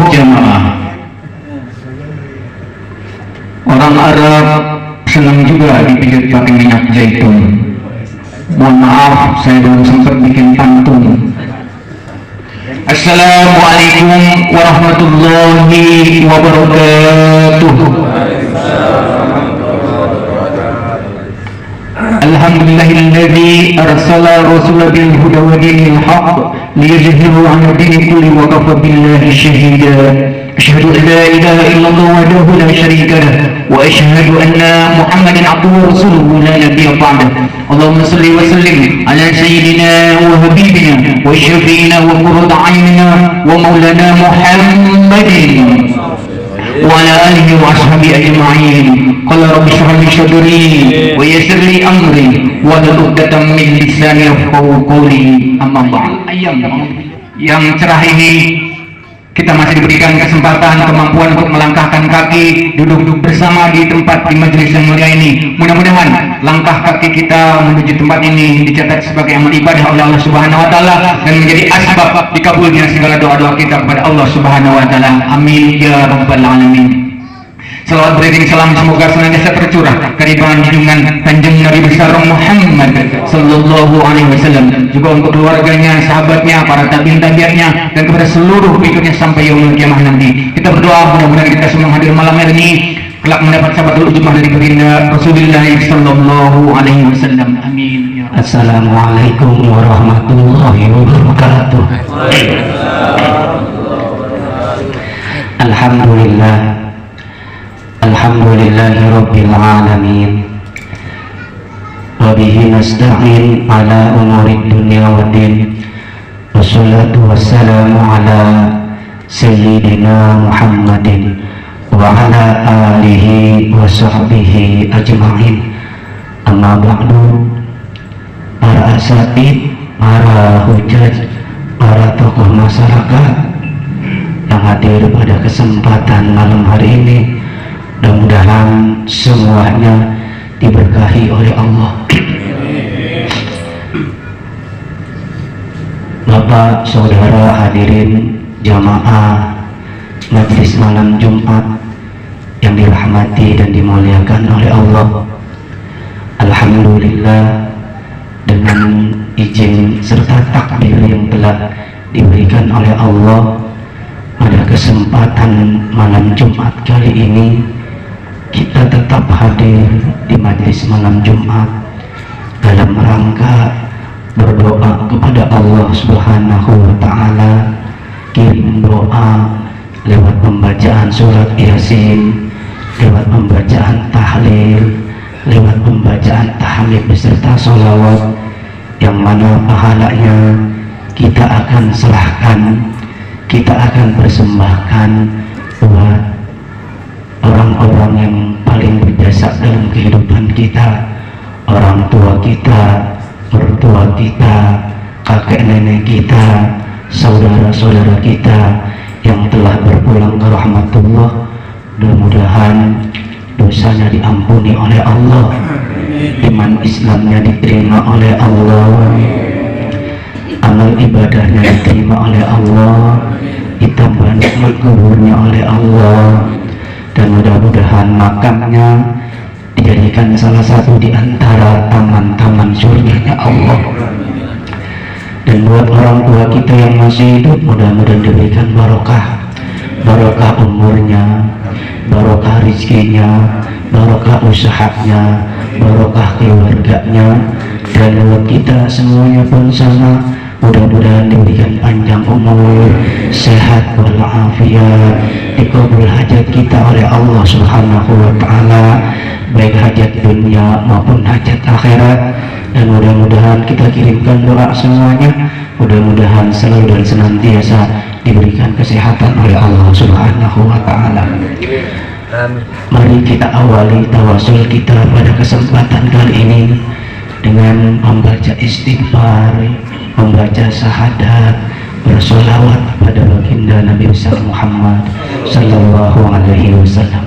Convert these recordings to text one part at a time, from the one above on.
Jemaah. Orang Arab senang juga dipijat pakai minyak zaitun. Mohon maaf, saya belum sempat bikin pantun. Assalamualaikum warahmatullahi wabarakatuh. Alhamdulillahilladzi arsala rasulahu bil huda wa dinil haqq liyuzhirahu 'ala dini kulli wa kafa billahi shahida. Asyhadu an la ilaha illallah wahdahu la syarika lah wa asyhadu anna Muhammadan 'abduhu wa rasuluhu la nabiyya ba'dah. Allahumma shalli wa sallim ala sayyidina wa habibina wa syafi'ina wa qurrati a'yunina wa maulana Muhammadin wa ala alihi wa ashabihi ajma'in. Qala rabbi shrah li sadri wa yassir li amri wa hlul 'uqdatam min lisani yafqahu qawli. Amma ba'd. Yang cerah ini kita masih diberikan kesempatan, kemampuan untuk melangkahkan kaki, duduk bersama di tempat di majelis yang mulia ini. Mudah-mudahan langkah kaki kita menuju tempat ini dicatat sebagai amal ibadah oleh Allah Subhanahu wa taala dan menjadi asbab dikabulnya segala doa-doa kita kepada Allah Subhanahu wa taala. Amin ya rabbal alamin. Salawat beriring salam semoga senantiasa tercurah keribahan junjungan kanjeng Nabi besar Muhammad sallallahu alaihi wasallam, juga untuk keluarganya, sahabatnya, para tabi'in-tabi'atnya dan kepada seluruh pengikutnya sampai yaumul kiamah nanti. Kita berdoa mudah-mudahan kita semua hadir malam hari ini kelak mendapat sahabatul ujmah dari baginda Rasulullah sallallahu alaihi wasallam. Amin ya. Assalamualaikum warahmatullahi wabarakatuh. Alhamdulillah. Alhamdulillahi rabbil alamin. Wa bihi nasta'in ala umurid dunya waddin. Wassalatu wassalamu ala sayyidina Muhammadin wa ala alihi wa sahbihi ajma'in. Amma ba'du. Para asatid, para hujaj, para tokoh masyarakat yang hadir pada kesempatan malam hari ini, mudah-mudahan semuanya diberkahi oleh Allah. Bapak, saudara hadirin jamaah majelis malam Jumat yang dirahmati dan dimuliakan oleh Allah. Alhamdulillah, dengan izin serta takdir yang telah diberikan oleh Allah, pada kesempatan malam Jumat kali ini kita tetap hadir di majelis malam Jumat dalam rangka berdoa kepada Allah Subhanahu wa taala, kirim doa lewat pembacaan surat Yasin, lewat pembacaan tahlil, lewat pembacaan tahmid beserta sholawat, yang mana pahalanya kita akan serahkan, kita akan persembahkan buat orang-orang yang paling berjasa dalam kehidupan kita, orang tua kita, mertua kita, kakek nenek kita, saudara-saudara kita yang telah berpulang ke rahmatullah. Mudah-mudahan dosanya diampuni oleh Allah, iman Islamnya diterima oleh Allah, amal ibadahnya diterima oleh Allah, ditambah nikmat kuburnya oleh Allah, dan mudah-mudahan makamnya dijadikan salah satu di antara taman-taman surganya Allah. Dan buat orang tua kita yang masih hidup, mudah-mudahan diberikan barokah, barokah umurnya, barokah rizkinya, barokah usahanya, barokah keluarganya. Dan buat kita semuanya pun sama, Mudah-mudahan diberikan panjang umur, sehat walafiat, dikabul hajat kita oleh Allah Subhanahu wa taala, baik hajat dunia maupun hajat akhirat. Dan mudah-mudahan kita kirimkan doa semuanya, mudah-mudahan selalu dan senantiasa diberikan kesehatan oleh Allah Subhanahu wa taala. Mari kita awali tawasul kita pada kesempatan kali ini dengan membaca istighfar, membaca syahadat, bersolawat pada baginda Nabi besar Muhammad sallallahu alaihi wasallam.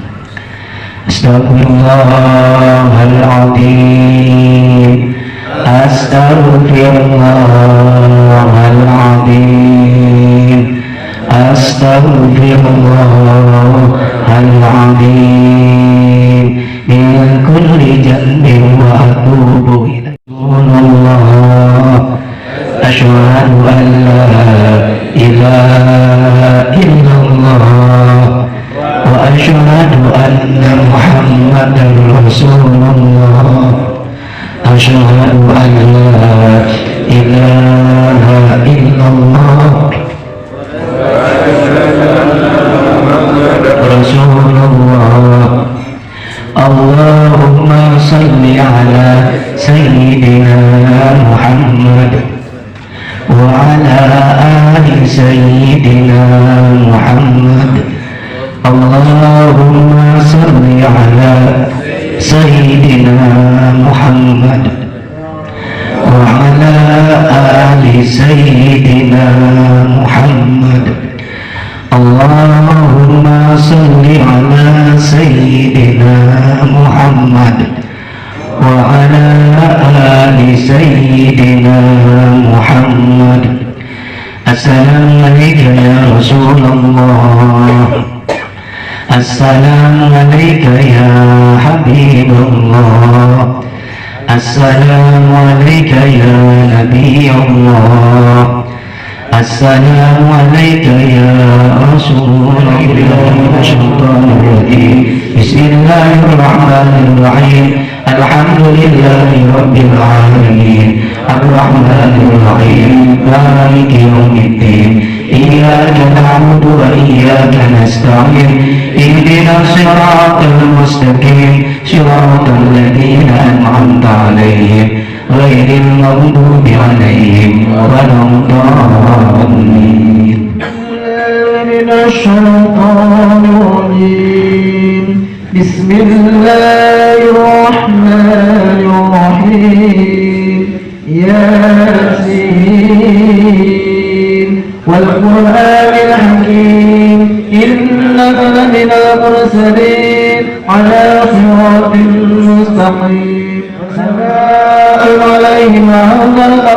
Astaghfirullahaladzim, astaghfirullahaladzim, astaghfirullahaladzim, min kulli dhanbin wa atubu ilaih. Asyhadu an la ilaha illallah wa asyhadu anna Muhammadar Rasulullah. Asyhadu an la ilaha illallah Rasulullah. Allahumma salli ala Sayyidina Muhammad wa ala ali Sayyidina Muhammad. Allahumma salli ala Sayyidina Muhammad wa ala ali Sayyidina Muhammad. Allahumma salli ala Sayyidina Muhammad wa ala ali Sayyidina Muhammad. Assalamualaikum ya Rasulullah, assalamualaikum ya Habibullah, assalamualaikum ya Nabi Allah, assalamualaikum ya Rasulullah. Bismillahirrahmanirrahim. Alhamdulillahi rabbil alamin, arrahmanir rahim, maliki yaumiddin. Iyyaka na'budu wa iyyaka nasta'in. Ihdinas siratal mustaqim, siratal ladzina an'amta 'alaihim ghairil maghdubi 'alaihim waladdallin. Minasyaitonir rajim. Bismillahirrahmanirrahim. Yasin wal Qur'anil hakim, innaka laminal mursalin ala siratin mustaqim. Salamun alaihim wa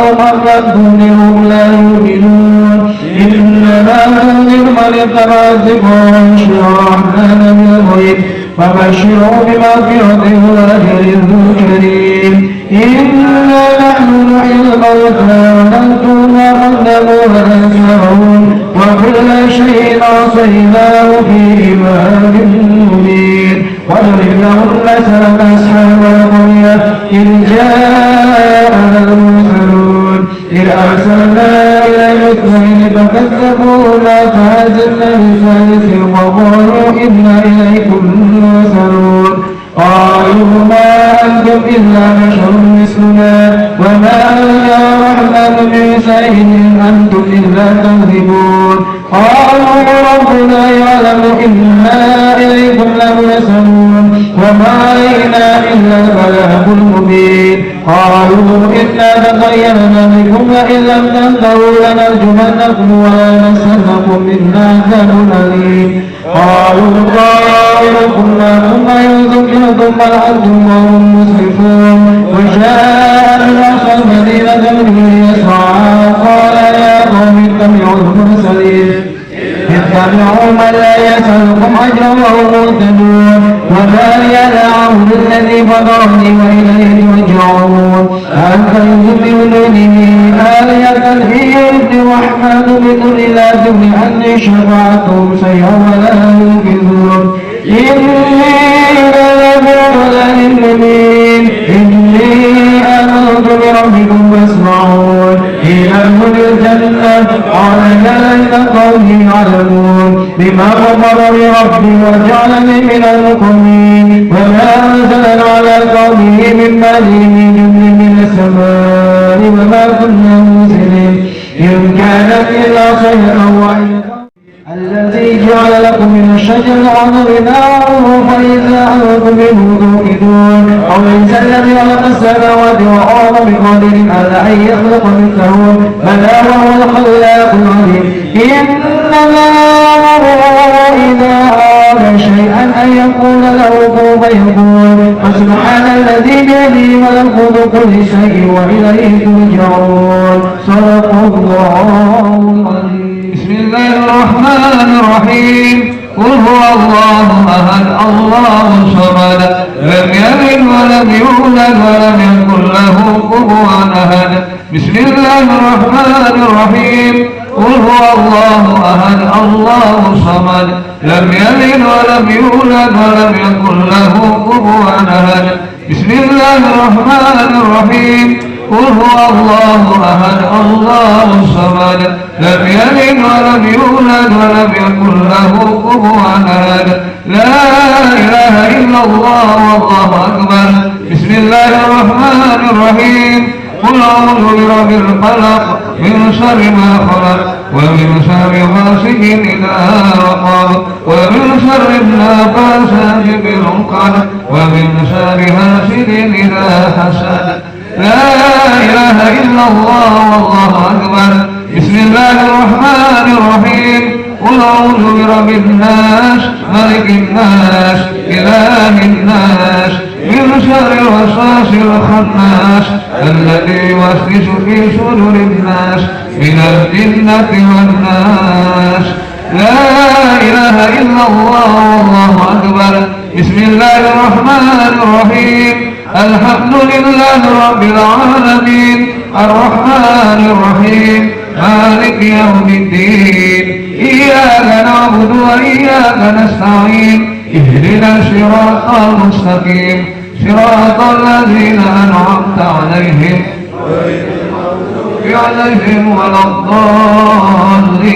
rahmatullahi la yu'minun. Innama anzir man ittaba'a shir'ana min al-ghayb fabashshirhu bimaghfiratin wa ajrin karim. Inna nahnu nuhyil mawta wa naktubu ma qaddamu wa atharahum wa kulla shay'in ahsaynahu fi imamin mubin. واضرب لهم مثلا أصحاب القرية إذ جاءها المرسلون إذ أرسلنا إليهم اثنين فكذبوهما فعززنا بثالث وقالوا إنا إليكم مرسلون. قالوا ما أنتم إلا بشر مثلنا وما أنزل الرحمن من شيء إن أنتم إلا تكذبون. قالوا ربنا يعلم إنا إليكم لمرسلون وما علينا إلا البلاغ المبين. قالوا إنا تطيرنا بكم وإن لم تنتهوا لنرجمنكم ولنمسنكم منا عذاب أليم. قالوا طائركم معكم ويذكركم بل أنتم قوم مسرفون. وجاء الأخ المدينة به يسعى قال يا قوم اتبعوا المرسلين اتبعوا من لا يسألكم أجرا وهم مهتدون. وما لي لا أعبد الذي فطرني وإليه ترجعون. أفأنتم بدونه آلهة هي يبدي الرحمن بكل لا تغني عني شفاعتهم شيئا ولا ينقذون. إني لفي ضلال مبين. إني آمنت بربكم فاسمعون. إن أدخل قومه يعلمون بما غفر لي ربي وجعلني من المكرمين وما أنزلنا على قومه من بعده من جند من السماء وما كنا منزلين إن كانت إلا صيحة واحدة الذي جعل لكم من الشجر الأخضر نارا فإذا أنتم منه توقدون أوليس الذي خلق السماوات والأرض بقادر على أن يخلق مثلهم بلى وهو الخلاق العليم إنما أمره إذا أراد شيئا أن يقول له كن فيكون فسبحان الذي بيده ملكوت كل شيء وإليه ترجعون صدق الله العظيم. بسم الله الرحمن الرحيم قل هو الله أحد الله الصمد لم يلد ولم يولد ولم يكن له كفوا أحد بسم الله الرحمن الرحيم قل هو الله أحد الله الصمد لم يلد ولم يولد ولم يكن له كفوا أحد بسم الله الرحمن الرحيم قل هو الله أحد الله الصمد لم يلد ولم يولد ولم يكن له كفوا أحد لا إله إلا الله والله أكبر بسم الله الرحمن الرحيم قل أعوذ برب الفلق من شر ما خلق ومن شر غاسق إذا وقب ومن شر النفاثات في العقد ومن شر حاسد إذا حسد لا إله إلا الله والله أكبر بسم الله الرحمن الرحيم قل أعوذ برب الناس ملك الناس إله الناس من شر الوسواس الخناس الذي يوسوس في صدور الناس من الجنة والناس لا إله إلا الله والله أكبر بسم الله الرحمن الرحيم الحمد لله رب العالمين الرحمن الرحيم مالك يوم الدين إياك نعبد وإياك نستعين اهدنا الصراط المستقيم صراط الذين أنعمت عليهم عليهم ولا الضالين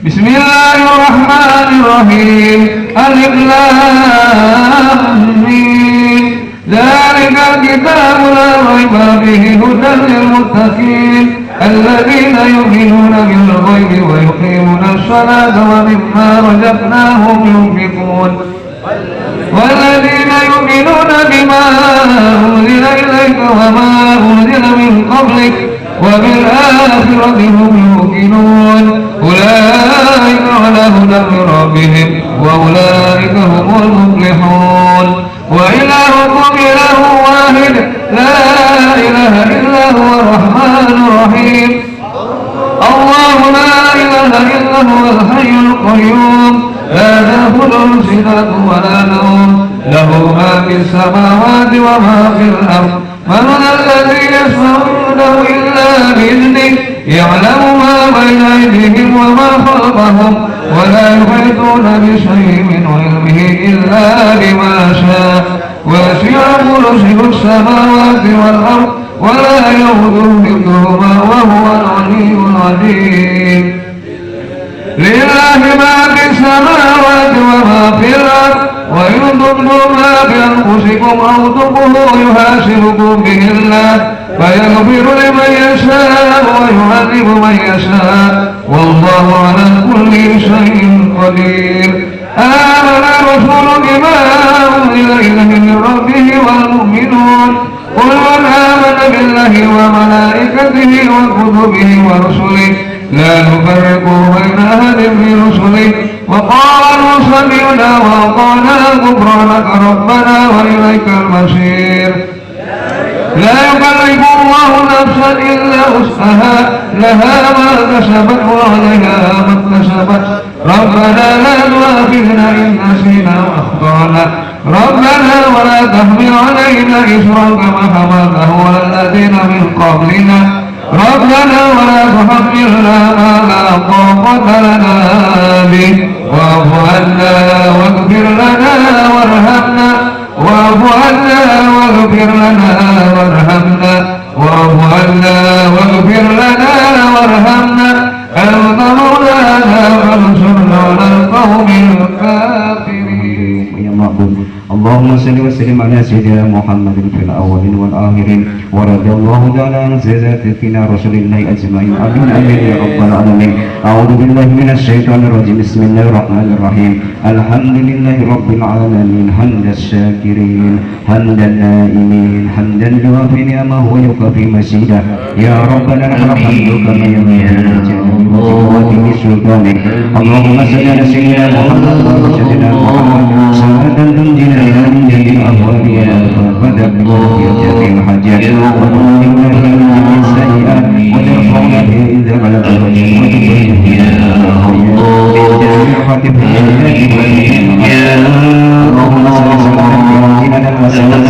بسم الله الرحمن الرحيم ألف لام ميم ذلك الكتاب لا ريب فيه هدى للمتقين الذين يؤمنون بالغيب ويقيمون الصلاة ومما رزقناهم ينفقون والذين يؤمنون بما أنزل إليك وما أنزل من قبلك وبالآخرة هم يوقنون أولئك على هدى من ربهم وأولئك هم المفلحون وإلهكم إله واحد لا إله إلا هو الرحمن الرحيم الله لا إله إلا هو الحي القيوم لا تأخذه سنة ولا نوم له ما في السماوات وما في الأرض من الذي يشفع عنده إلا بإذنه يعلم ما بين أيديهم وما خلفهم ولا يحيطون بشيء من علمه إلا بما شاء وسع كرسيه السماوات والأرض ولا يؤوده حفظهما وهو العلي العظيم لله ما في السماوات وما في الأرض وإن تبدوا ما بأنفسكم أو تخفوه يحاسبكم به الله فيغفر لمن يشاء ويعذب من يشاء والله على كل شيء قدير آمن الرسول بما أنزل إليه من ربه والمؤمنون قل من آمن بالله وملائكته وكتبه ورسله لا نفرق بين أحد من رسله وقالوا سمعنا وأطعنا غفرانك ربنا وإليك المصير لا يكلف الله نفسا إلا وسعها لها ما كسبت وعليها ما اكتسبت ربنا لا تؤاخذنا إن نسينا وأخطأنا ربنا ولا تحمل علينا إصرا كما حملته على الذين من قبلنا ربنا ولا تحملنا ما لا طاقة لنا به واعف عنا واغفر لنا وارحمنا واعف عنا واغفر لنا وارحمنا واعف عنا واغفر لنا وارحمنا أنت مولانا يا معبود. اللهم صل وسلم على سيدنا محمد في الأولين والآخرين، ورضي الله تعالى عن سيدنا رسول الله أجمعين. آمين آمين يا رب العالمين. أعوذ بالله من الشيطان الرجيم. بسم الله الرحمن الرحيم. الحمد لله رب العالمين حمد الشاكرين حمد النائمين حمدا يوافي نعمه ويكفي مزيده. يا ربنا لك الحمد كما ينبغي لجلال سلطانك. اللهم صل على سيدنا محمد وسيدنا محمد صلاة تنجينا من جميع الأهوال والآفات وتقضي جميع الحاجات وتؤمننا من السيئات وترفعنا به عند غلبة وتبيننا اللهم صل وسلم على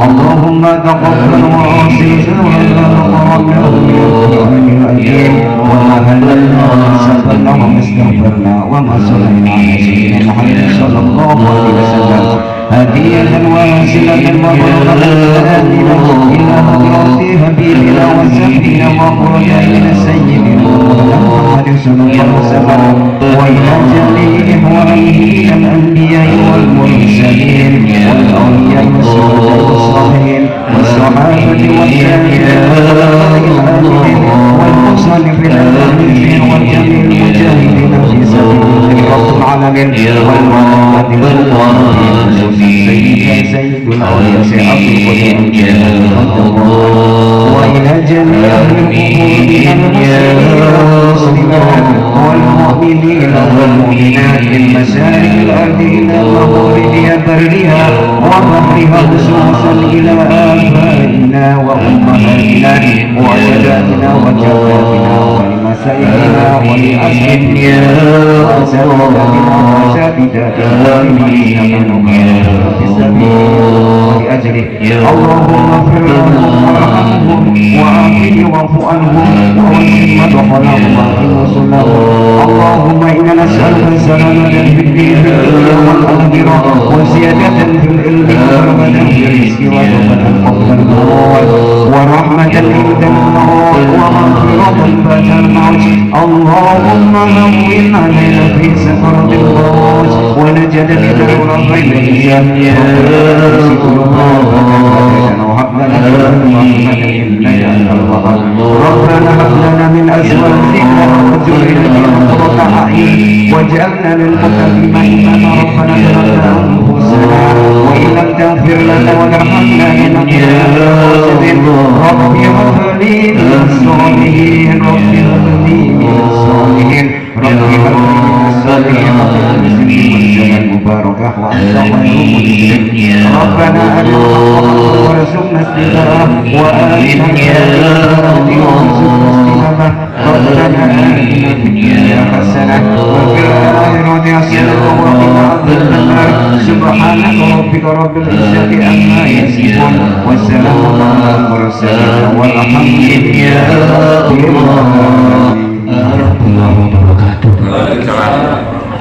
اللهم تقبل وعاصينا وما هللنا وما سفرنا وما استغفرنا وما صلينا على سيدنا محمد صلى الله عليه وسلم هدية واسلة وبركة آمنة إلى حضرة حبيبنا وسيدنا وقرة من سيدنا محمد صلى الله عليه وسلم وإلى جميع إخوانه الأنبياء والمرسلين والأولياء والشهداء والصالحين والصحابة والتابعين والمصنفين المؤمنين وجميع المجاهدين في سبيل رب العالمين والمؤمنين سيد الأولياء سيد وإلى جميع المؤمنين والمسلمين والمؤمنين والمؤمنات من مشارق الأرض إلى مغربها برها وبحرها خصوصا إلى آبائنا وأمهاتنا وأجدادنا وجداتنا ولمسائلنا ولأسئلتنا وأساتذتنا وأساتذتنا في سبيل اللهم اغفر لهم وارحمهم وعافهم واعف عنهم ووسع مدخلهم واغفر وصلهم. اللهم انا نسالك سلامة في الدين والآخرة وزيادة في العلم ورغبة في الرزق ورغبة قبل الموت ورحمة عند الموت ومغفرة بعد الموت. اللهم هون علينا في سكرة الموت ونجد من الرغبة ربنا هب لنا من ازواجنا وذريتنا قرة اعين واجعلنا للمتقين اماما. ربنا ظلمنا انفسنا وان لم تغفر لنا وترحمنا لنكونن من ربي هب لي من الصالحين ربي هب لي من الصالحين ربي هب لي من الصالحين المباركة وأنت خير المنزلين. ربنا أرنا وارزقنا استجابة وآتنا وارزقنا استجابة. ربنا آتنا في الدنيا حسنة وفي الآخرة حسنة وقنا عذاب النار. سبحانك ربك رب العزة عما يصفون والسلام على المرسلين والحمد لله رب العالمين.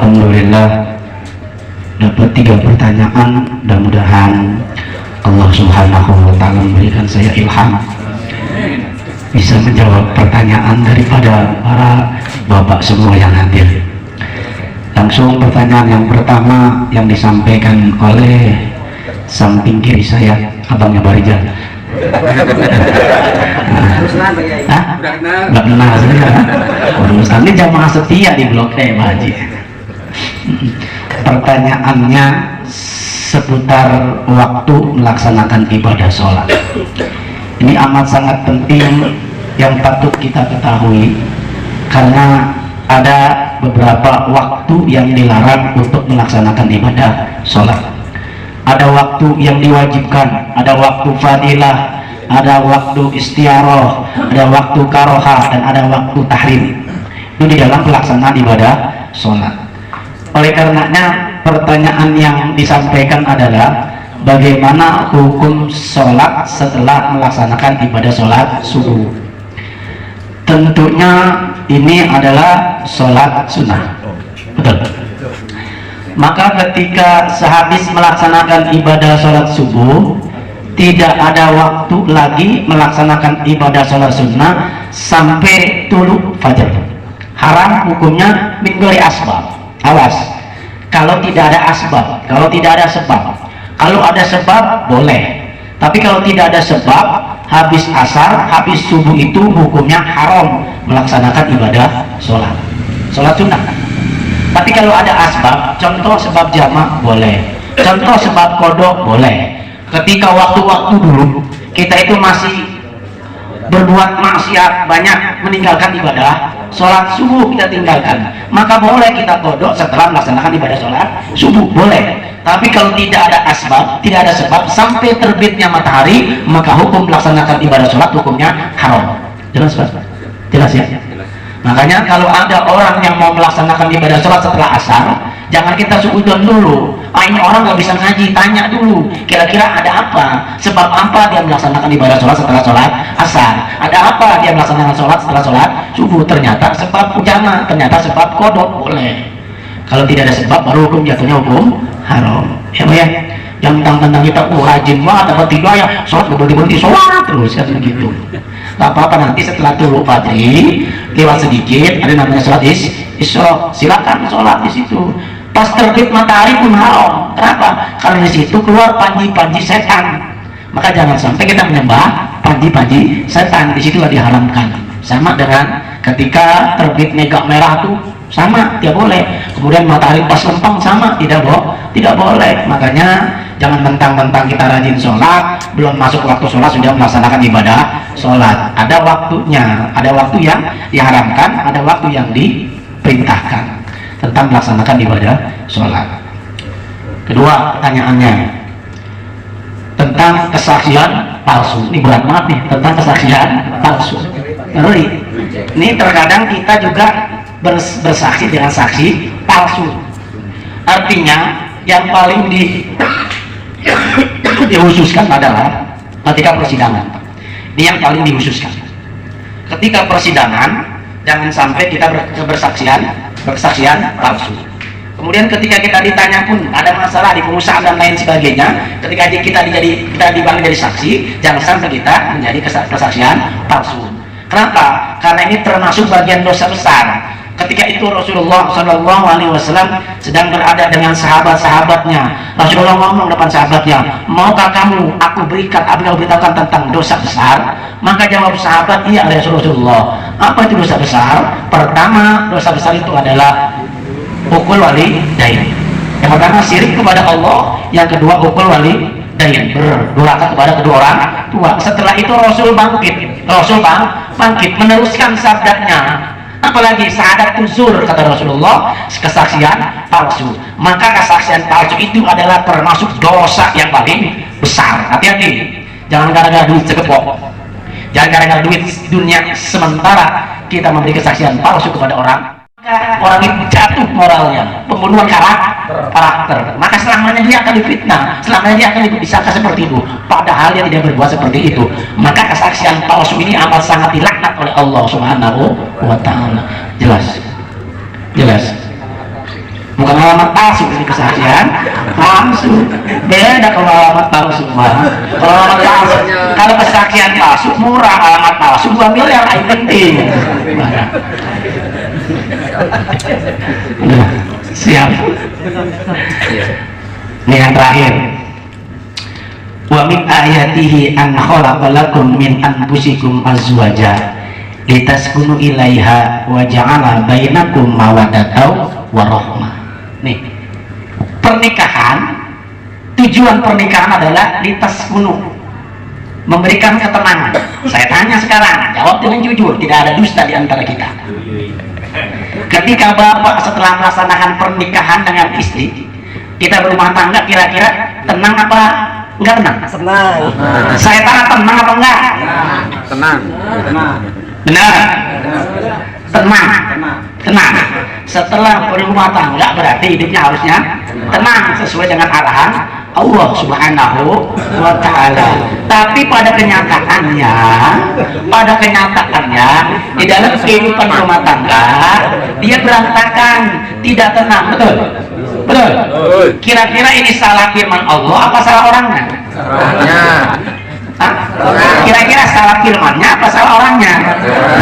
Alhamdulillah dapat 3 pertanyaan. Mudah-mudahan Allah Subhanahu wa Ta'ala memberikan saya ilham bisa menjawab pertanyaan daripada para bapak semua yang hadir. Langsung pertanyaan yang pertama yang disampaikan oleh samping kiri saya, abangnya Barijal. Nggak kenal saya. Ustaz ini jamaah setia di Blok E, Pak Haji. Pertanyaannya seputar waktu melaksanakan ibadah sholat. Ini amat sangat penting yang patut kita ketahui, karena ada beberapa waktu yang dilarang untuk melaksanakan ibadah sholat. Ada waktu yang diwajibkan, ada waktu fadilah, ada waktu istiaroh, ada waktu karohah, dan ada waktu tahrim. Itu di dalam pelaksanaan ibadah sholat. Oleh karenanya pertanyaan yang disampaikan adalah bagaimana hukum sholat setelah melaksanakan ibadah sholat subuh. Tentunya ini adalah sholat sunnah, betul. Maka ketika sehabis melaksanakan ibadah sholat subuh, tidak ada waktu lagi melaksanakan ibadah sholat sunnah sampai tulu fajar. Haram hukumnya min ghairi asbab. Awas, kalau tidak ada asbab, kalau tidak ada sebab. Kalau ada sebab boleh, tapi kalau tidak ada sebab, habis asar, habis subuh itu hukumnya haram melaksanakan ibadah sholat sunnah. Tapi kalau ada asbab, contoh sebab jamak boleh, contoh sebab kodok boleh. Ketika waktu-waktu dulu kita itu masih berbuat maksiat banyak, meninggalkan ibadah sholat subuh kita tinggalkan, maka boleh kita kodok setelah melaksanakan ibadah sholat subuh, boleh. Tapi kalau tidak ada asbab, tidak ada sebab, sampai terbitnya matahari, maka hukum melaksanakan ibadah sholat hukumnya haram. Jelas Pak? Jelas ya? Makanya kalau ada orang yang mau melaksanakan ibadah sholat setelah asar, jangan kita suudzon dulu. Ini orang nggak bisa ngaji, tanya dulu kira-kira ada apa, sebab apa dia melaksanakan ibadah sholat setelah sholat asar, ada apa dia melaksanakan sholat setelah sholat subuh. Ternyata sebab jamak, ternyata sebab kodok, boleh. Kalau tidak ada sebab, baru hukum jatuhnya hukum haram. Ya Pak ya? Yang tentang kita rajin banget apa tidak ya, sholat berhenti sholat terus kan begitu. Gak apa-apa, nanti setelah tulu fajri lewat sedikit ada namanya sholat isya, silakan sholat di situ. Pas terbit matahari pun haram. Kenapa? Karena di situ keluar panji-panji setan. Maka jangan sampai kita menyembah panji-panji setan. Di situlah diharamkan. Sama dengan ketika terbit mega merah tuh, sama, tidak boleh. Kemudian matahari pas lempeng, sama, tidak boleh. Makanya jangan mentang-mentang kita rajin sholat, belum masuk waktu sholat sudah melaksanakan ibadah sholat. Ada waktunya, ada waktu yang diharamkan, ada waktu yang diperintahkan tentang melaksanakan ibadah sholat. Kedua pertanyaannya tentang kesaksian palsu. Ini berat banget nih, tentang kesaksian palsu. Ngeri. Ini terkadang kita juga bersaksi dengan saksi palsu. Artinya yang paling dikhususkan adalah ketika persidangan. Ini yang paling dikhususkan. Ketika persidangan jangan sampai kita bersaksian palsu. Kemudian ketika kita ditanya pun ada masalah di pengusaha dan lain sebagainya, ketika kita dipanggil jadi saksi, jangan sampai kita menjadi kesaksian palsu. Kenapa? Karena ini termasuk bagian dosa besar. Ketika itu Rasulullah SAW sedang berada dengan sahabat-sahabatnya. Rasulullah ngomong depan sahabatnya, maukah kamu aku beritahukan tentang dosa besar? Maka jawab sahabat, iya ya Rasulullah. Apa itu dosa besar? Pertama, dosa besar itu adalah ukul walidain. Yang pertama syirik kepada Allah, yang kedua ukul walidain, berdurhaka kepada kedua orang tua. Setelah itu Rasul bangkit meneruskan sabdanya. Apalagi syahadat uzur, kata Rasulullah, kesaksian palsu. Maka kesaksian palsu itu adalah termasuk dosa yang paling besar. Hati-hati, jangan gara-gara duit segepok, jangan gara-gara duit dunia sementara kita memberi kesaksian palsu kepada orang. Orang itu jatuh moralnya, pembunuhan karakter. Maka selamanya dia akan difitnah, selamanya dia akan disangka seperti itu, padahal dia tidak berbuat seperti itu. Maka kesaksian palsu ini amat sangat dilaknat oleh Allah Subhanahu wa Ta'ala. Jelas bukan alamat palsu, ini kesaksian palsu. Beda kalau alamat palsu. Kalau alamat palsu, kalau kesaksian palsu murah, alamat palsu 2 miliar yang penting. Nah, siap. Ini yang terakhir. Wa min ayatihi an khalaqa lakum min anfusikum azwaja litaskunu ilaiha wa ja'ala bainakum mawaddatan wa rahmah. Nih, pernikahan, tujuan pernikahan adalah litaskunu, memberikan ketenangan. Saya tanya sekarang, jawab dengan jujur, tidak ada dusta di antara kita. Ketika bapak setelah melaksanakan pernikahan dengan istri, kita berumah tangga, kira-kira tenang apa enggak tenang? Tenang. Saya tanya, tenang apa enggak? Tenang. Benar? Tenang. Setelah berumah tangga berarti hidupnya harusnya tenang sesuai dengan arahan Allah Subhanahu wa Ta'ala. Tapi pada kenyataannya di dalam kehidupan rumah tangga dia berantakan, tidak tenang. Betul? Kira-kira ini salah firman Allah apa salah orangnya? Hah? Kira-kira salah firmannya apa salah orangnya?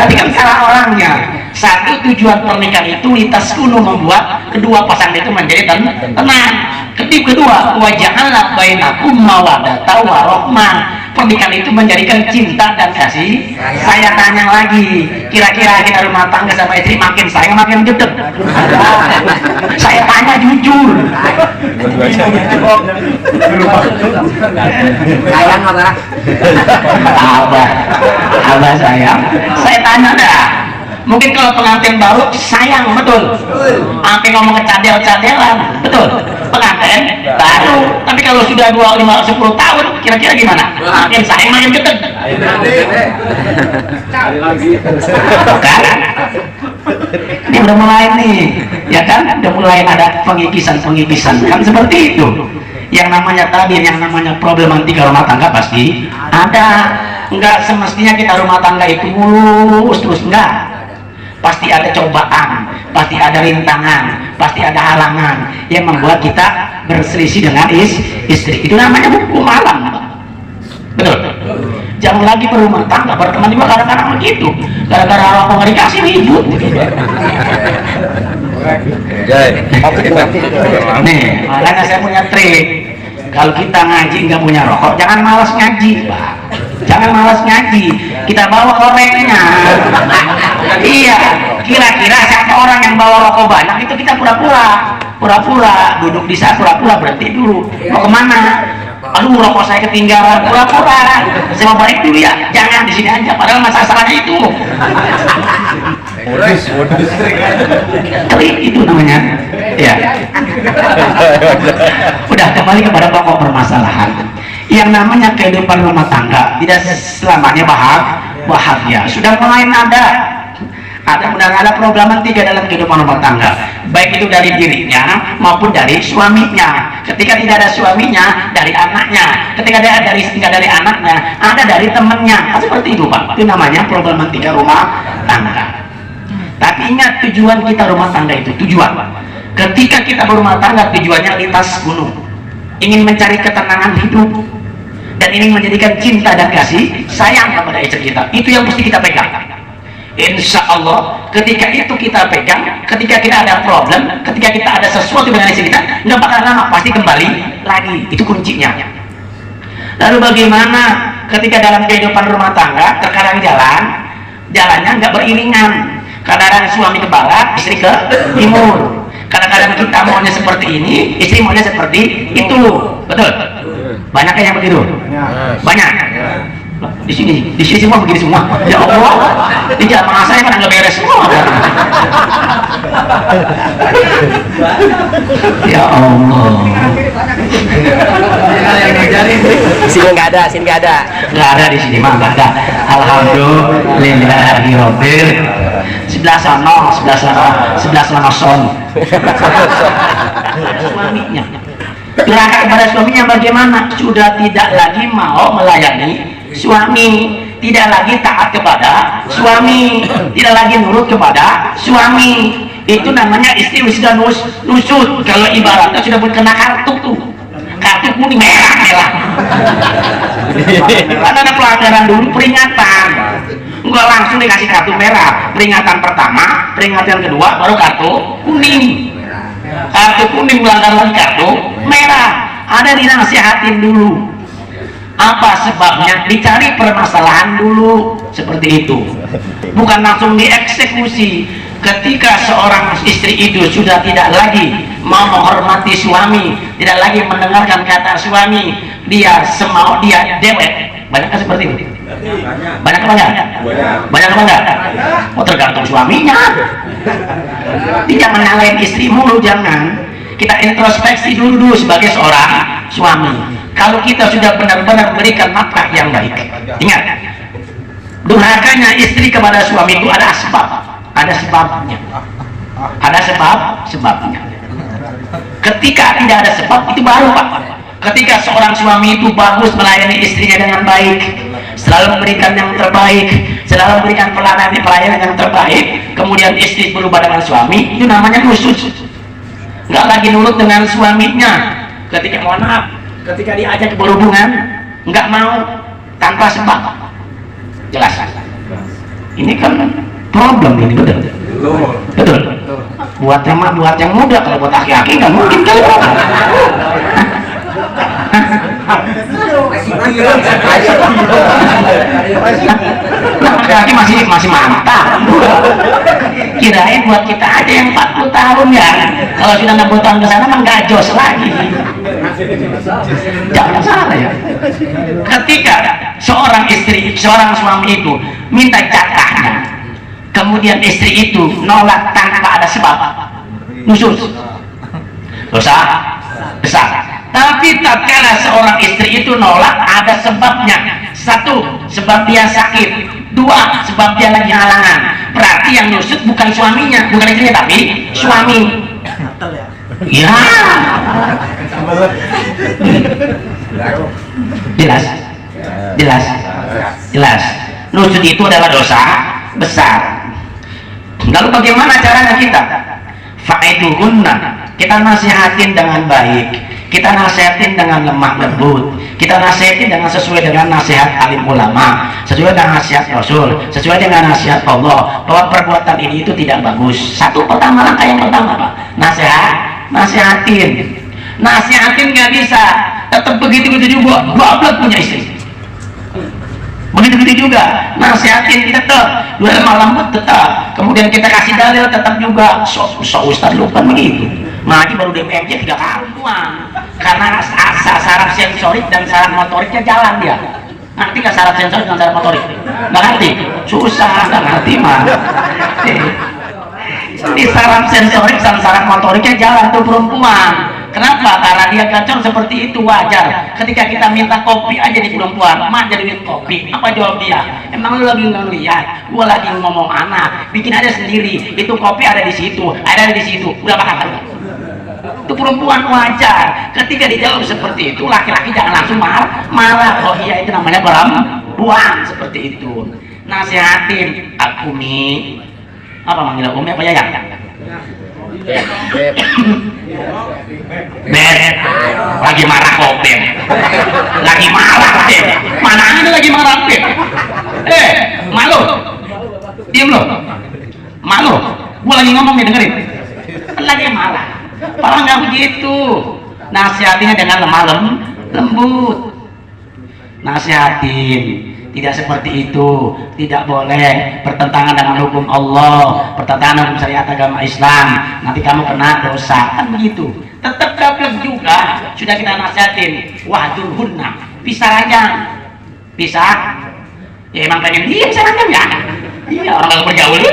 Tapi kan salah orangnya. Satu, tujuan pernikahan itu litaskunu, membuat kedua pasangan itu menjadi tenang. Kedua, waja'alna bainakum mawaddatan warahmah. Pernikahan itu menjadikan cinta dan kasih. Saya tanya lagi, kira-kira kita rumah tangga sama istri makin sayang makin gedeg? Saya tanya jujur. Sayang apa? Abah sayang. Saya tanya dah. Mungkin kalau pengantin baru sayang, betul. Sampai ngomong kecadel-cadelan, betul. Pengantin baru. Tapi kalau sudah 25, 10 tahun, kira-kira gimana? Makin sayang, makin gedeg. Kan? Ini udah mulai nih, ya kan? Udah mulai ada pengikisan kan seperti itu. Yang namanya tadi, yang namanya problematika rumah tangga pasti ada. Enggak semestinya kita rumah tangga itu mulus terus, enggak. Pasti ada cobaan, pasti ada rintangan, pasti ada halangan yang membuat kita berselisih dengan istri. Itu namanya hukum alam, betul. Jangan lagi berumah tangga, berteman juga kadang-kadang begitu, gara-gara rokok nggak dikasih ribut. Nih, makanya saya punya trik. Kalau kita ngaji nggak punya rokok, jangan malas ngaji, Pak. Jangan malas ngaji. Kita bawa korengnya. Iya. Kira-kira siapa orang yang bawa rokok banyak itu kita pura-pura duduk di sana, pura-pura berhenti dulu. Mau kemana? Aduh, rokok saya ketinggalan. Pura-pura. Saya mau balik dulu ya. Jangan di sini aja. Padahal masalahnya itu. Trik itu namanya. Ya. Udah, kembali kepada pokok permasalahan. Yang namanya kehidupan rumah tangga tidak selamanya bahagia. Sudah mulai ada problematika dalam kehidupan rumah tangga, baik itu dari dirinya maupun dari suaminya. Ketika tidak ada suaminya, dari anaknya. Ketika tidak dari anaknya, ada dari temannya. Seperti itu, Pak. Itu namanya problematika rumah tangga. Tapi ingat, tujuan kita rumah tangga itu tujuan. Ketika kita berumah tangga, tujuannya lintas gunung, ingin mencari ketenangan hidup dan ingin menjadikan cinta dan kasih sayang kepada istri kita. Itu yang mesti kita pegang. Insya Allah ketika itu kita pegang, ketika kita ada problem, ketika kita ada sesuatu dengan istri kita, nggak bakal lama, pasti kembali lagi. Itu kuncinya. Lalu bagaimana ketika dalam kehidupan rumah tangga terkadang jalannya nggak beriringan. Kadang-kadang suami ke barat, istri ke timur. Kadang-kadang kita maunya seperti ini, istri maunya seperti itu. Betul? Banyak yang begitu? Banyak. Di sini semua begini semua. Ya Allah, di jamaah saya kan nggak beres semua. Ya Allah. Sini nggak ada. Nggak ada di sini mah, nggak ada. Alhamdulillahirobbil. Sebelah sana son. Suaminya. Durhaka kepada suaminya bagaimana? Sudah tidak lagi mau melayani suami, tidak lagi taat kepada suami, tidak lagi nurut kepada suami. Itu namanya istri sudah nusut. Kalau ibaratnya sudah berkena kartu tuh, kartu kuning merah. Kan ada pelajaran dulu, peringatan. Enggak langsung dikasih kartu merah. Peringatan pertama, peringatan kedua, baru kartu kuning. Kartu kuning melanggar lagi kartu merah. Ada dinasihatin dulu. Apa sebabnya? Dicari permasalahan dulu. Seperti itu. Bukan langsung dieksekusi. Ketika seorang istri itu sudah tidak lagi mau menghormati suami, tidak lagi mendengarkan kata suami, dia semau dia dewek. Banyak seperti itu. Banyak apa enggak? Banyak apa enggak? Oh, tergantung suaminya. Jangan nyalain istri mulu, jangan. Kita introspeksi dulu sebagai seorang suami. Kalau kita sudah benar-benar memberikan nafkah yang baik, ingat, durhakanya istri kepada suami itu ada sebabnya. Ada sebabnya. Ketika tidak ada sebab, itu baru, Pak. Ketika seorang suami itu bagus melayani istrinya dengan baik, selalu memberikan yang terbaik, selalu memberikan pelayanan yang terbaik, kemudian istri berubah dengan suami, itu namanya nusut. nggak lagi nurut dengan suaminya. Ketika mohon maaf, ketika diajak berhubungan nggak mau tanpa sebab. Jelas. Ini kan problem ini, betul. Betul. Buat yang muda, kalau buat aki-aki nggak mungkin kali. Aki masih mantap. Kirain buat kita aja yang 40 tahun ya. Kalau sudah 60 tahun ke sana mah nggak jos lagi. Jangan salah ya. Ketika seorang istri, seorang suami itu minta jatahnya, kemudian istri itu nolak tanpa ada sebab, nusus, dosa besar. Tapi tatkala seorang istri itu nolak ada sebabnya. Satu, sebab dia sakit. Dua, sebab dia lagi halangan. Berarti yang nusut bukan suaminya, bukan istrinya, tapi suami. Ya. Jelas. Jelas. Jelas. Nusut itu adalah dosa besar. Lalu bagaimana caranya kita? Fa'iduhunna, kita nasihatin dengan baik, kita nasihatin dengan lemah lembut, kita nasihatin dengan sesuai dengan nasihat alim ulama, sesuai dengan nasihat Rasul, sesuai dengan nasihat Allah, bahwa perbuatan ini itu tidak bagus. Satu pertama, langkah yang pertama Pak, nasihatin nggak bisa, tetap begitu-begitu juga, goblok punya istri. Begitu juga, nasihatin tetap, dua lemah lembut tetap, kemudian kita kasih dalil tetap juga. So Ustaz lupa begitu, ngaji baru DPMJ 3 kali doang, karena syarat sensorik dan syarat motoriknya jalan dia. Ngerti nggak syarat sensorik dan syarat motorik? Nggak ngerti? Susah, nggak ngerti mah. Di syarat sensorik dan syarat motoriknya jalan tuh perempuan. Kenapa? Karena dia gacor seperti itu, wajar. Ketika kita minta kopi aja di perempuan, mak jadi kopi, apa jawab dia? Emang lu lagi ngeliat, gua lagi ngomong anak, bikin aja sendiri. Itu kopi ada di situ, ada di situ, udah makan. Itu perempuan wajar. Ketika dijawab seperti itu, laki-laki jangan langsung marah. Oh iya, itu namanya perempuan seperti itu. Nasihatin, Umi, apa manggil Umi apa ya? Beb, lagi marah kok Beb, lagi marah Beb, mana ini lagi marah Beb? Malu, diem lo, malu, gua lagi ngomong nih, dengerin, lagi marah, padahal nggak begitu. Nasihatinnya dengan lemah lembut, nasihatin. Tidak seperti itu, tidak boleh bertentangan dengan hukum Allah, bertentangan dengan syariat agama Islam, nanti kamu kena dosa, kan begitu. Tetap gablek juga, sudah kita nasihatin, wahdurhunna, pisah ranjang, pisah, ya emang pengen diem ranjang ya, iya orang kalau bergaul,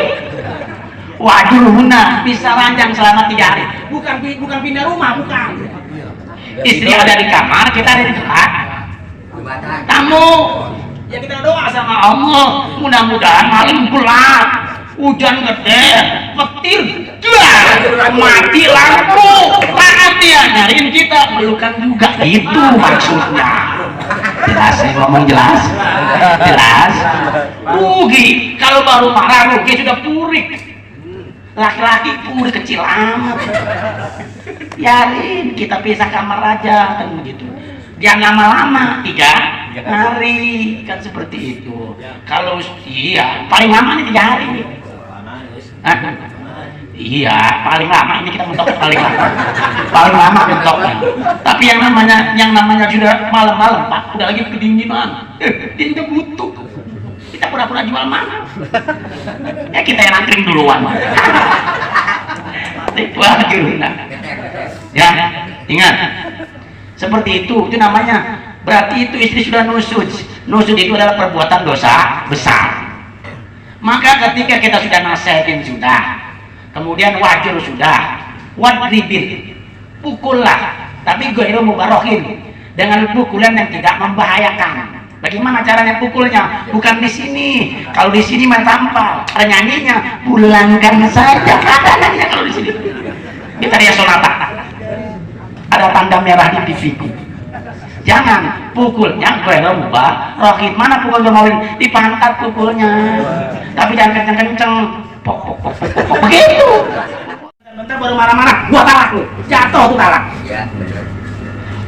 wahdurhunna, pisah ranjang selama 3 hari, bukan pindah rumah, bukan. Istri ada di kamar, kita ada di tempat, tamu. Ya kita doa sama Allah, mudah-mudahan malam gelap, hujan gede, petir, mati lampu, mati ya nyariin kita, pelukan juga, itu maksudnya. Jelas saya ngomong jelas, jelas. Rugi kalau baru marah, rugi sudah purik. Laki-laki purik kecil amat. Biarin kita pisah kamar aja kan begitu. Jangan lama-lama, 3 hari kan seperti itu. Kalau iya paling lama nih 3 hari nih. Iya paling lama ini kita mentok paling lama mentoknya. Tapi yang namanya sudah malam-malam Pak, udah lagi kedinginan, dia udah butuh. Kita pura-pura jual mana? Ya kita yang antri duluan. Ya ingat. Seperti itu namanya. Berarti itu istri sudah nusud. Nusud itu adalah perbuatan dosa besar. Maka ketika kita sudah nasihatin sudah, kemudian wajur sudah, wadribin, pukullah, tapi ghairu mubarohin, dengan pukulan yang tidak membahayakan. Bagaimana caranya pukulnya? Bukan di sini. Kalau di sini mah tampal. Ada nyanyinya, pulangkan saja. Ada kalau di sini. Kita lihat sonata. Ada tanda merah di pipiku. Jangan pukulnya ghairu mubarohin. Mana pukul Jomawin? Di pantat pukulnya. Tapi jangan kenceng-kenceng. Pok begitu. Bentar baru marah-marah, gua talak lu. Jatuh tuh talak.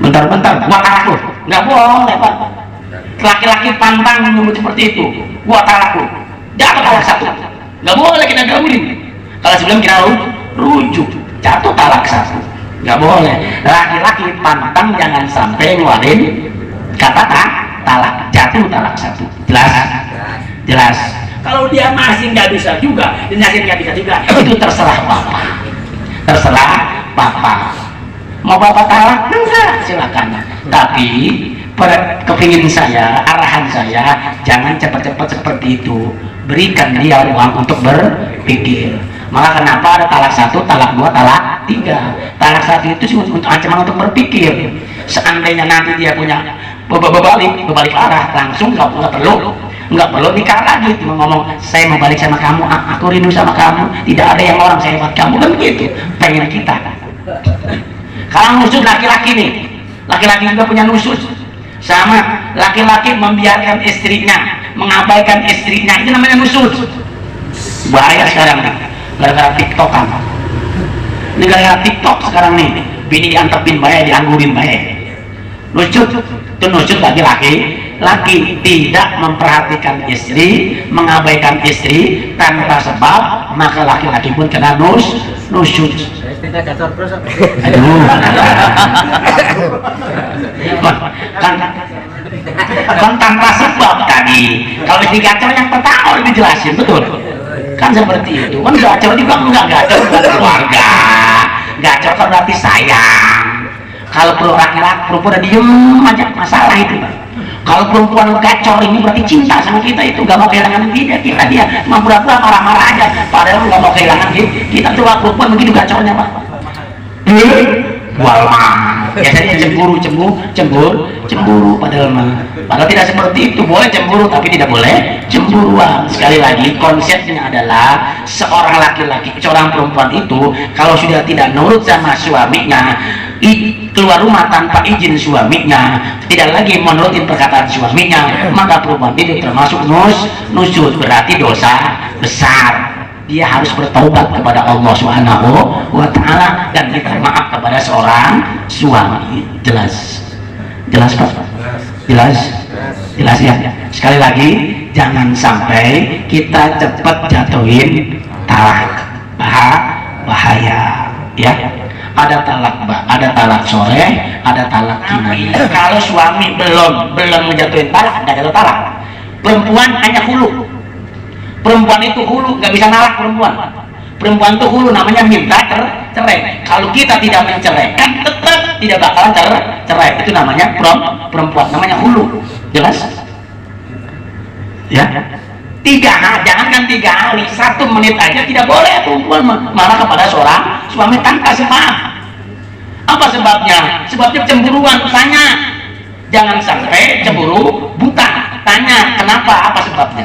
Bentar-bentar, gua talak lu. Nggak boleh, Pak. Laki-laki pantang menyebut seperti itu. Gua talak lu. Jatuh talak satu. Nggak boleh kita gabungin. Kalau sebelum kita rujuk, jatuh talak satu. Nggak boleh. Laki-laki pantang jangan sampai ngeluarin kata talak, jatuh talak satu. Jelas? Jelas. Kalau dia masih nggak bisa juga, dan masih nggak bisa juga, itu terserah Bapak. Terserah Bapak. Mau Bapak talak? Enggak, silakan. Tapi kepingin saya, arahan saya, jangan cepat-cepat seperti itu. Berikan dia ruang untuk berpikir. Maka kenapa ada talak satu, talak dua, talak tiga? Talak satu itu untuk ancaman untuk berpikir. Seandainya nanti dia punya berbalik arah, langsung nggak perlu nikah lagi. Cuma ngomong, saya mau balik sama kamu, aku rindu sama kamu, tidak ada yang orang sehebat kamu, kan begitu pengen kita. Kalau nusuk laki-laki nih, laki-laki juga punya nusuk. Sama laki-laki membiarkan istrinya, mengabaikan istrinya, itu namanya nusuk. Bahaya sekarang nih, gara-gara tiktokan. Ini gara-gara tiktok sekarang nih, bini diantepin bahaya, dianggurin bahaya. Nusuk, itu nusuk laki-laki. Laki tidak memperhatikan istri, mengabaikan istri tanpa sebab, maka laki-laki pun kena nusuk. Kan tanpa sebab tadi. Kalau istri gacor yang pertama harus dijelasin, betul? Kan seperti itu. Kan gacor juga enggak gacor keluarga. Gacor kan berarti sayang. Kalau perlu laki-laki perempuan udah diem aja, masalah itu, Pak. Kalau perempuan gacor ini berarti cinta sama kita, itu gak mau kehilangan dia mau pura-pura marah-marah aja, padahal gak mau kehilangan kita. Coba perempuan begitu gacornya, Pak. Walmah, biasanya cemburu padahal tidak seperti itu. Boleh cemburu tapi tidak boleh cemburuan. Sekali lagi, konsepnya adalah seorang laki-laki, seorang perempuan itu kalau sudah tidak nurut sama suaminya, keluar rumah tanpa izin suaminya, tidak lagi menurutin perkataan suaminya, maka perempuan itu termasuk nusuk, berarti dosa besar. Dia harus bertaubat kepada Allah Subhanahu wa Ta'ala dan minta maaf kepada seorang suami. Jelas Pak? Jelas ya. Sekali lagi, jangan sampai kita cepat jatuhin talak. Bahaya ya. Ada talak sore, ada talak kinayah. Kalau suami belum menjatuhin talak, nggak jatuh talak. Perempuan hanya hulu. Perempuan itu hulu, nggak bisa nalak perempuan. Perempuan itu hulu, namanya minta cerai. Kalau kita tidak menceraikan, tetap tidak bakalan cerai. Itu namanya perempuan, namanya hulu. Jelas? Ya. Jangankan 3 hari, 1 menit aja tidak boleh perempuan marah kepada seorang suami tanpa sebab. Apa sebabnya? Sebabnya cemburuan. Tanya. Jangan sampai cemburu buta. Tanya, kenapa? Apa sebabnya?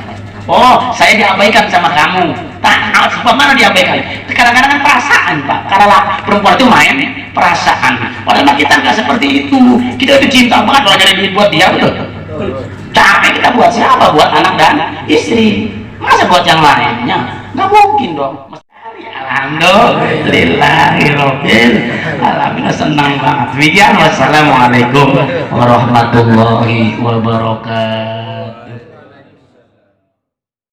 Oh, saya diabaikan sama kamu. Sebab mana diabaikan? Kadang-kadang kan perasaan, Pak. Karena perempuan itu main perasaan. Padahal kita nggak seperti itu. Kita itu cinta banget kalau nyari duit buat dia, betul. Capek kita buat siapa? Buat anak dan istri. Masa buat yang lainnya? Nggak mungkin dong. Alhamdulillahirobbil alamin. Senang banget. Wassalamualaikum warahmatullahi wabarakatuh.